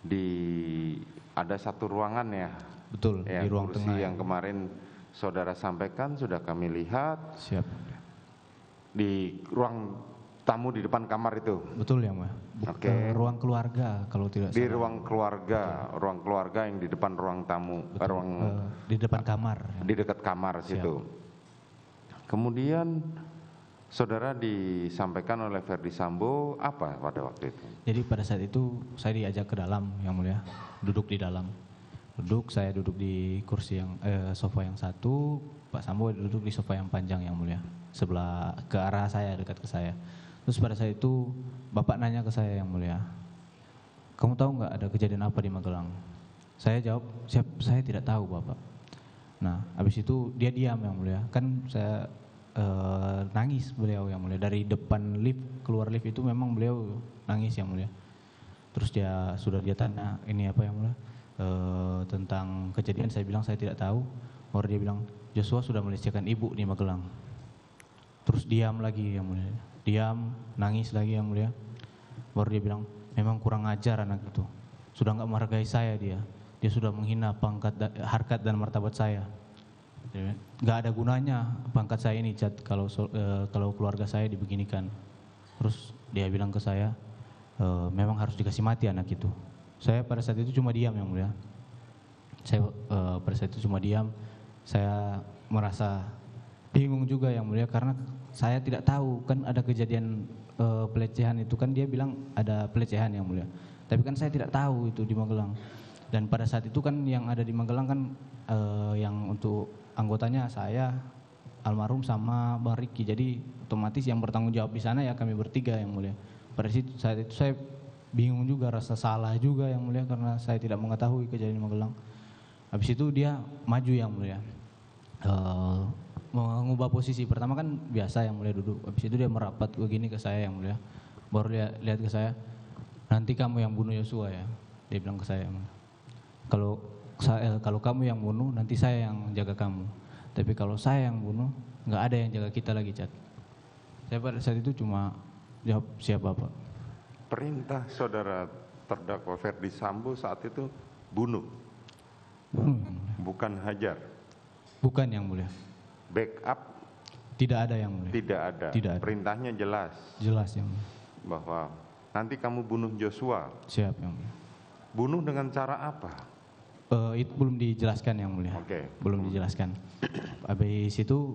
di ada satu ruangan ya. Betul, Ya, di ruang kursi tengah. yang kemarin saudara sampaikan sudah kami lihat Siap. di ruang tamu di depan kamar itu. Betul ya, Mbak. Oke. Ruang keluarga kalau tidak Di salah. ruang keluarga yang di depan ruang tamu, ruang Di depan kamar. di dekat kamar situ. Kemudian saudara disampaikan oleh Ferdi Sambo apa pada waktu itu? Jadi pada saat itu saya diajak ke dalam, yang mulia, duduk di dalam. Saya duduk di kursi yang sofa yang satu, Pak Sambo duduk di sofa yang panjang, yang mulia, sebelah ke arah saya, dekat ke saya. Terus pada saat itu Bapak nanya ke saya, yang mulia, kamu tahu nggak ada kejadian apa di Magelang? Saya jawab, saya tidak tahu Bapak. Nah, habis itu dia diam, yang mulia. Kan saya nangis beliau, yang mulia. Dari depan lift, keluar lift itu memang beliau nangis, yang mulia. Terus dia tanya, ini apa, yang mulia? Tentang kejadian. Saya bilang saya tidak tahu. Baru dia bilang, Joshua sudah melecehkan ibu di Magelang. Terus diam lagi, yang mulia. Diam, nangis lagi, yang mulia. Baru dia bilang, memang kurang ajar anak itu. Sudah nggak menghargai saya dia. Dia sudah menghina pangkat, harkat dan martabat saya. Nggak ada gunanya pangkat saya ini, Chat, kalau keluarga saya dibeginikan. Terus dia bilang ke saya, memang harus dikasih mati anak itu. Saya pada saat itu cuma diam, yang mulia. Saya pada saat itu cuma diam. Saya merasa bingung juga, yang mulia, karena saya tidak tahu kan ada kejadian pelecehan itu. Kan dia bilang ada pelecehan, yang mulia, tapi kan saya tidak tahu itu di Magelang. Dan pada saat itu kan yang ada di Magelang kan yang untuk anggotanya saya, almarhum, sama Bang Riki. Jadi otomatis yang bertanggung jawab di sana ya kami bertiga, yang mulia. Pada saat itu saya bingung juga, rasa salah juga, yang mulia, karena saya tidak mengetahui kejadian di Magelang. Habis itu dia maju, yang mulia, mengubah posisi. Pertama kan biasa, yang mulia, duduk. Habis itu dia merapat begini ke saya, yang mulia. Baru dia lihat ke saya, nanti kamu yang bunuh Joshua ya, dia bilang ke saya. Kalau kamu yang bunuh, nanti saya yang jaga kamu. Tapi kalau saya yang bunuh, nggak ada yang jaga kita lagi, Chat. Saya pada saat itu cuma jawab, siap Bapak. Perintah saudara terdakwa Ferdi Sambo saat itu bunuh, bukan hajar. Bukan, yang mulia. Backup Tidak ada, yang mulia. tidak ada. Tidak ada. Perintahnya jelas Jelas, yang mulia. bahwa nanti kamu bunuh Joshua. Siap, yang mulia. Bunuh dengan cara apa? Itu belum dijelaskan, yang mulia. Oke. Belum dijelaskan. Habis itu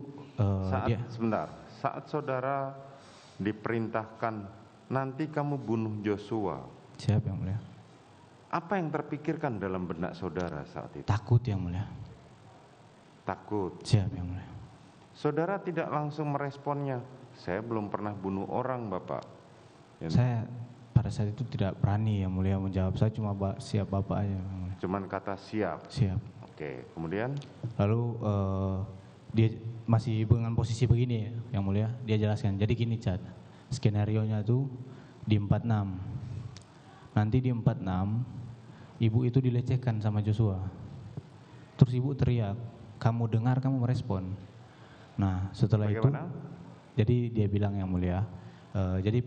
Sebentar, saat saudara diperintahkan nanti kamu bunuh Joshua, siap, yang mulia. apa yang terpikirkan dalam benak saudara saat itu? Takut, yang mulia. Takut. Siap, yang mulia. Saudara tidak langsung meresponnya, saya belum pernah bunuh orang Bapak. Saya pada saat itu tidak berani, yang mulia, menjawab. Saya cuma siap Bapak aja, yang mulia. Cuman kata siap. Siap. Oke, kemudian Lalu dia masih dengan posisi begini, yang mulia. Dia jelaskan, jadi gini, Chat, skenario-nya tuh di 46. Nanti di 46 ibu itu dilecehkan sama Joshua. Terus ibu teriak, kamu dengar, kamu merespon. Nah setelah bagaimana? itu, jadi dia bilang, yang mulia, jadi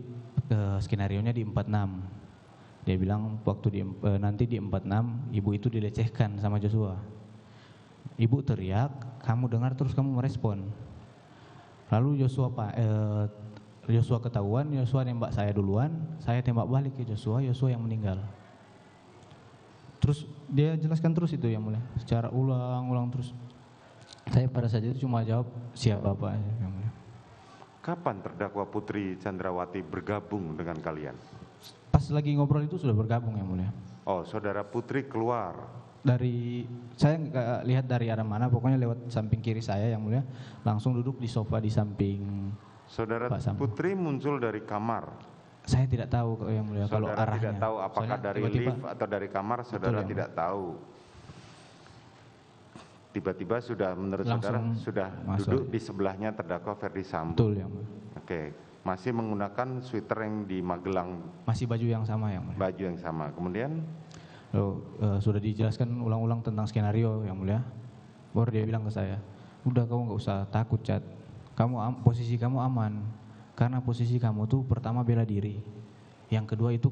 skenario-nya di 46. Dia bilang waktu nanti di 46 ibu itu dilecehkan sama Joshua. Ibu teriak, kamu dengar, terus kamu merespon. Lalu Joshua ketahuan, Joshua nembak saya duluan, saya tembak balik ke Joshua yang meninggal. Terus dia jelaskan terus itu, yang mulia, secara ulang-ulang terus. Saya pada saat itu cuma jawab, siap Bapak, yang mulia. Kapan terdakwa Putri Chandrawati bergabung dengan kalian? Pas lagi ngobrol itu sudah bergabung, yang mulia. Oh, saudara Putri keluar. Saya nggak lihat dari arah mana, pokoknya lewat samping kiri saya, yang mulia, langsung duduk di sofa di samping. Saudara Putri muncul dari kamar. Saya tidak tahu, yang mulia, kalau Saudara arahnya. tidak tahu apakah Soalnya dari lift atau dari kamar, saudara Betul, tidak tahu. Tiba-tiba sudah, menurut saudara sudah duduk di sebelahnya terdakwa Ferdi Sambo. Betul, yang mulia. Oke, masih menggunakan sweater yang di Magelang. Masih baju yang sama, yang mulia. Baju yang sama. Kemudian sudah dijelaskan ulang-ulang tentang skenario, yang mulia. Baru dia bilang ke saya, udah kamu nggak usah takut, Chat. Posisi kamu aman, karena posisi kamu tuh pertama bela diri, yang kedua itu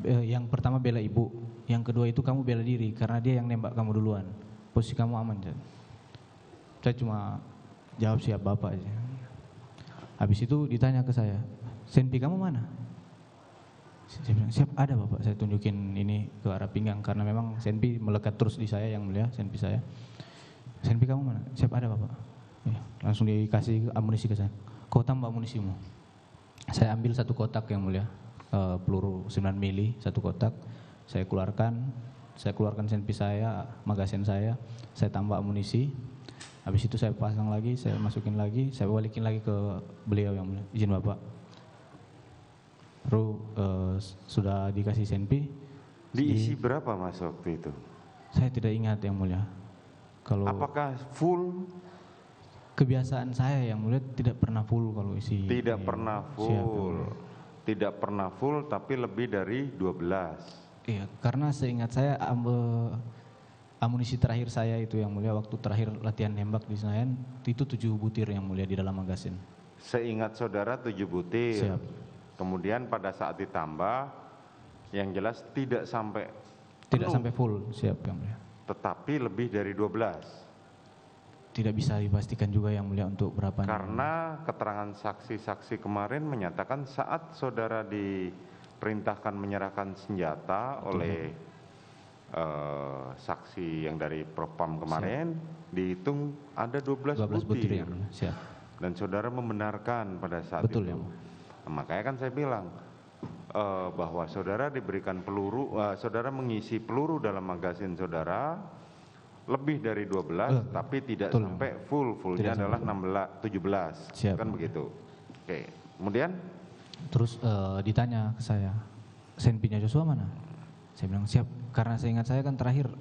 yang pertama bela ibu, yang kedua itu kamu bela diri karena dia yang nembak kamu duluan. Posisi kamu aman, Chat. Saya cuma jawab siap Bapak aja. Habis itu ditanya ke saya, senpi kamu mana? Saya bilang, siap ada Bapak. Saya tunjukin ini ke arah pinggang karena memang senpi melekat terus di saya yang mulia, senpi saya. Senpi kamu mana? Siap ada Bapak. Ya, langsung dikasih amunisi ke saya. Kau tambah amunisimu. Saya ambil satu kotak yang mulia, peluru 9 mili, satu kotak. Saya keluarkan senpi saya, magasin saya tambah amunisi. Habis itu saya pasang lagi, saya masukin lagi, saya balikin lagi ke beliau yang mulia. Izin Bapak. Lalu sudah dikasih senpi. Diisi berapa Mas waktu itu? Saya tidak ingat yang mulia. Kalau apakah full? Kebiasaan saya yang mulia tidak pernah full kalau isi. Tidak pernah full. Siap, tidak pernah full tapi lebih dari 12. Iya, karena seingat saya amunisi terakhir saya itu yang mulia waktu terakhir latihan nembak di Senayan itu 7 butir yang mulia di dalam magasin. Seingat saudara 7 butir. Siap. Kemudian pada saat ditambah yang jelas tidak sampai full, siap yang mulia. Tetapi lebih dari 12. Tidak bisa dipastikan juga yang mulia untuk berapa. Karena keterangan saksi-saksi kemarin menyatakan saat saudara diperintahkan menyerahkan senjata oleh saksi yang dari Propam kemarin, dihitung ada 12 butir. Yang mulia. Siap. Dan saudara membenarkan pada saat Betul, itu. yang mulia. Makanya kan saya bilang bahwa saudara diberikan peluru, saudara mengisi peluru dalam magasin saudara lebih dari 12 tapi tidak betul, sampai fullnya adalah 17. Siap. Kan begitu. Oke. Kemudian terus ditanya ke saya, senpinya Joshua mana? Saya bilang siap, karena saya ingat saya kan terakhir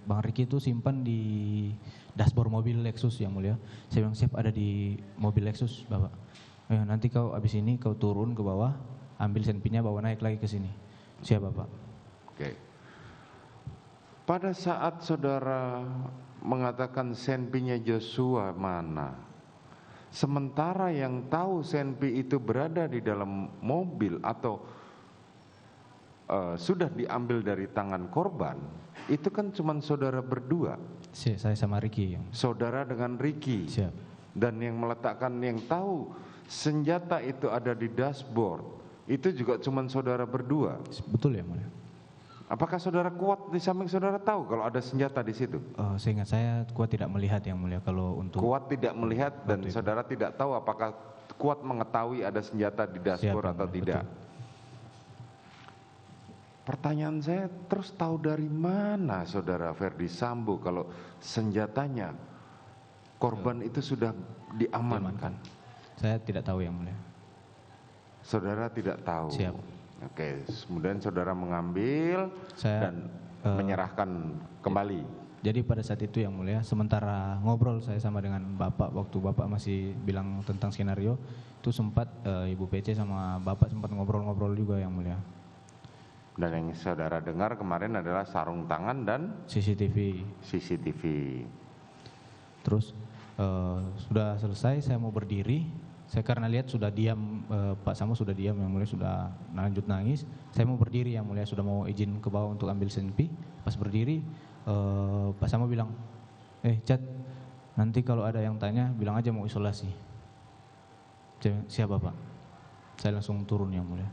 Bang Riki itu simpan di dashboard mobil Lexus yang mulia. Saya bilang siap, ada di mobil Lexus Bapak. Nanti kau abis ini kau turun ke bawah, ambil senpinya bawa naik lagi ke sini. Siap Bapak. Oke. Pada saat saudara mengatakan senpinya Joshua mana, sementara yang tahu senpi itu berada di dalam mobil atau sudah diambil dari tangan korban, itu kan cuma saudara berdua. Saya sama Riki. Saudara dengan Riki. Siap. Dan yang meletakkan, yang tahu senjata itu ada di dashboard, itu juga cuma saudara berdua. Betul ya mulia. Apakah saudara Kuat di samping saudara tahu kalau ada senjata di situ? Seingat saya Kuat tidak melihat yang mulia kalau untuk. Kuat tidak melihat dan saudara tidak tahu apakah Kuat mengetahui ada senjata di dashboard atau tidak. Betul. Pertanyaan saya terus, tahu dari mana saudara Ferdi Sambo kalau senjatanya korban itu sudah diamankan? Saya tidak tahu yang mulia. Saudara tidak tahu. Siap. Oke, kemudian saudara mengambil dan menyerahkan kembali. Jadi pada saat itu yang mulia, sementara ngobrol saya sama dengan Bapak, waktu Bapak masih bilang tentang skenario, itu sempat Ibu PC sama Bapak sempat ngobrol-ngobrol juga yang mulia. Dan yang saudara dengar kemarin adalah sarung tangan dan CCTV. Terus sudah selesai, saya mau berdiri. Saya karena lihat sudah diam, Pak Samo sudah diam yang mulia, sudah lanjut nangis. Saya mau berdiri yang mulia, sudah mau izin ke bawah untuk ambil senpi. Pas berdiri, Pak Samo bilang, Cat, nanti kalau ada yang tanya, bilang aja mau isolasi. Siapa Pak? Saya langsung turun yang mulia.